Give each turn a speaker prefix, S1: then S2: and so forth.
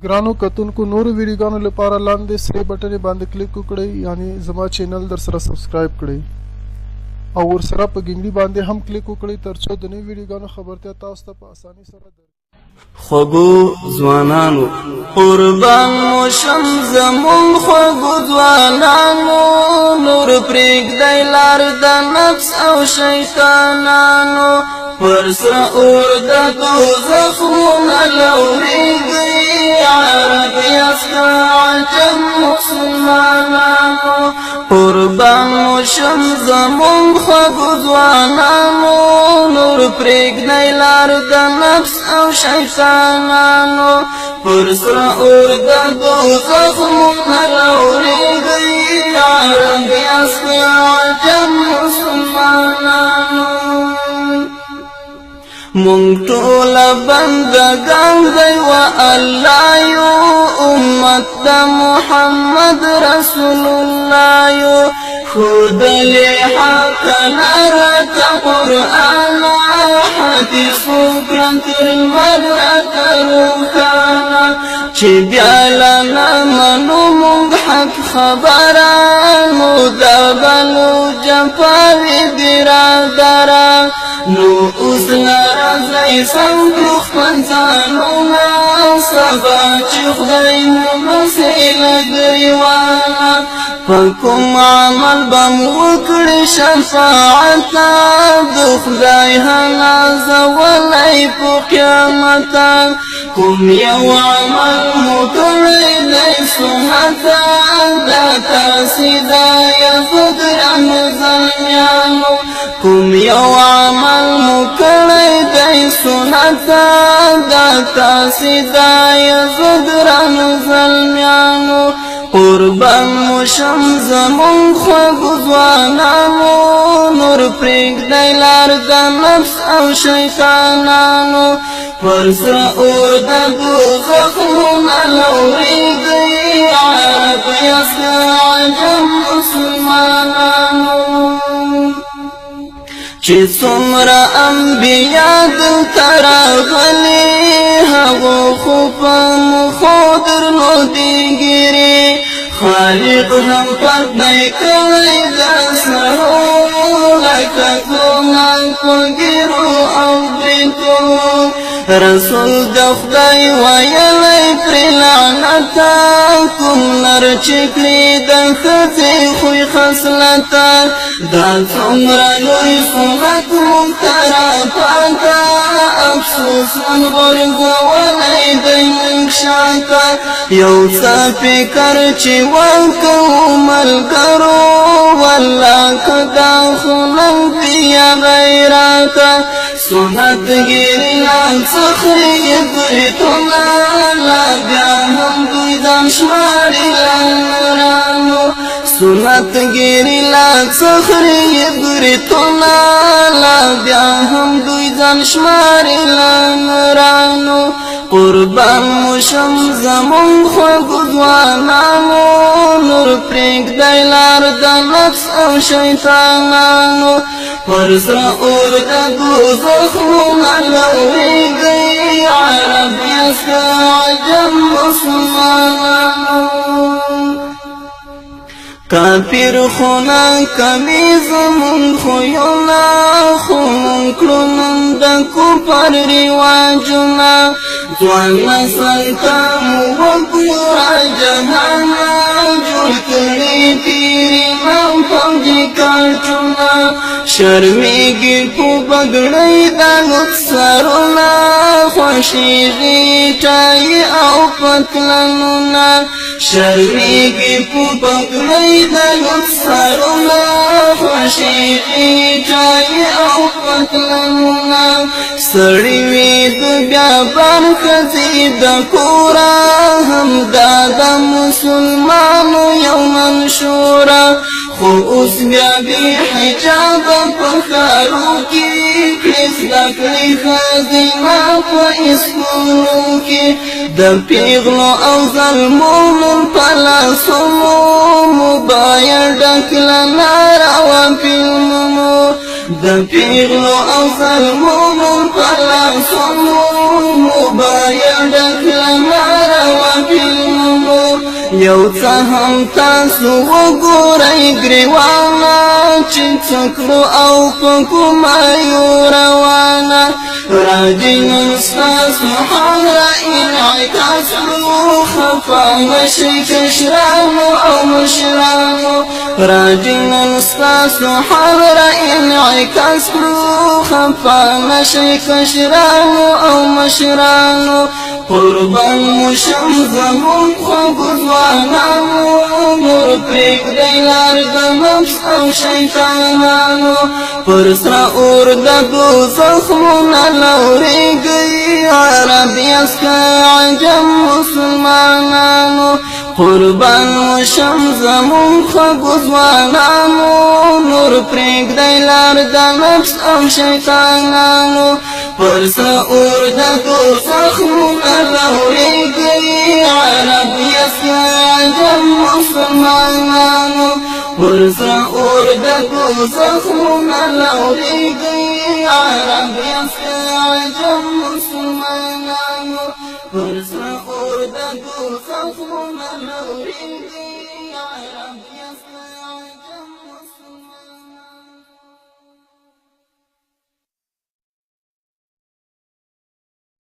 S1: ګرانو کتونکو نورو ویډیوګانو لپاره لاندې سره بټن باندې کلیک وکړئ یعنی زما چینل در سره سبسکرایب کړئ او ورسره په ګنګړي باندې هم کلیک وکړئ ترڅو د نوو ویډیوګانو خبرتیا تاسو ته په اسانۍ سره
S2: خوږو ځوانانو قربان مو شم زمون خوږو ځوانانو نور پرېږدئ لار د نفس او شیطانانو پر سره اور د دوزخ نه لورېږئ عرب یاست عجم مسلمانانو قربان مو شم زمون خوږو ځوانانو نور پرېږدئ لار د نفس او شیطانانو پر سره اور د دوزخ نه لورېږئ عرب یاست عجم مسلمانانو مونږ ټوله بندګان دی و الله یو امت د محمد رسول الله یو ښودلې حق لاره قرآن حدیث کړه تر مرګ روښانه چې بیا له منو مونږ حق خبرانو دا بلو جفاوي برادران نو اوس لرځئ سم کړو خپل ځانونه سبا چې خدای مو بسې له ګریوانه په کوم عمل به مو وکړي شفاعت د خدای حلازولی په قیامت کوم یو عمل مو کړی دی سنت دا تاسې دا یهود رمضانیانو کوم یو عمل مو کړی دی سنت دا تاسې دا یهود رمضانیانو قربان مو شم زمون خوږو ځوانانو نور پرېږدئ لار د نفس او شیطانانو پر سره اور د دوزخ نه لورېږئ عرب یاست عجم مسلمانانو چې څومره انبیا دلته راغلي هغو خو په مخو درلودې ګیرې خالق هم پردی کړی د سرو لکه ګلان په ګیرو او بریتو رسول د خدای ویلی پرې لعنته کوم نر چې کړي د ښځې خوی خصلته دا څومره لوی سنت موږ ته راپاته افسوس غورځولی دی موږ شاته یو څه فکر چې وکړو ملګرو والله که دا خو نن بیا غیرته سنت ګیري لال څخري بریتونه لا بیا هم دوی ځان شماري لالرانو سنت ګیري لال څخري بریتونه لا بیا هم دوی ځان شماري لالرانو قربان مو شم زمون خوږو ځوانانو نور پرېږدئ لار د نفس او شیطانانو پر سره اور د دوزخ نه لورېږئ عرب یاست عجم مسلمانانو کافر خونه کوي زمون خویونه خو مونږ کړو نن د کفر رواجونه ځوان نسل ته مو وګوره جهانه جوړ کړي تیرې نام فوجي کارټونه شرمېږي په بګړۍ د لوټ سرونه خوښېږي ټایي او پتلنونه شرمېږي په بګړۍ د لوټ سرونه خوښېږي ټایي او پتلنونه سړي وي د بیابان ښځې د کوره همدا د مسلمانو یو منشوره خو اوس بیا بې حجابه په ښارو کې کړې زده کړې ښځې ما په اسکولو کې د پیغلو او ظلمونو په لاسونو موبایل ډک له ناروا فلمونو د پیغلو او ظلمونو په لاسونو موبایل ډک له ناروا یو څه هم تاسو وګورئ ګریوانه چې څه کړو او په کومه یو روانه راځي نن ستاسو حال را انعکاس کړو خفه نشئ کشرانو او مشرانو راځي نن ستاسو حال را انعکاس کړو خفه نشئ کشرانو او مشرانو قربان مشم زمون خوږو ځوانانو نور پرېږدئ لار د نفس او شیطانانو پر سره اور د دوزخ مونه لورېږئ عرب یاست که عجم مسلمانانو قربان مشم زمون خوږو ځوانانو نور پرېږدئ لار د نفس او شیطانانو پر سره اور د دوزخ مونه لورېږئ عرب یاست که عجم مسلمانانو پر سره اور د دوزخ مونه لورېږئ عرب یاست که عجم مسلمانانو پر سره اور د دوزخ مونه لورېږئ عرب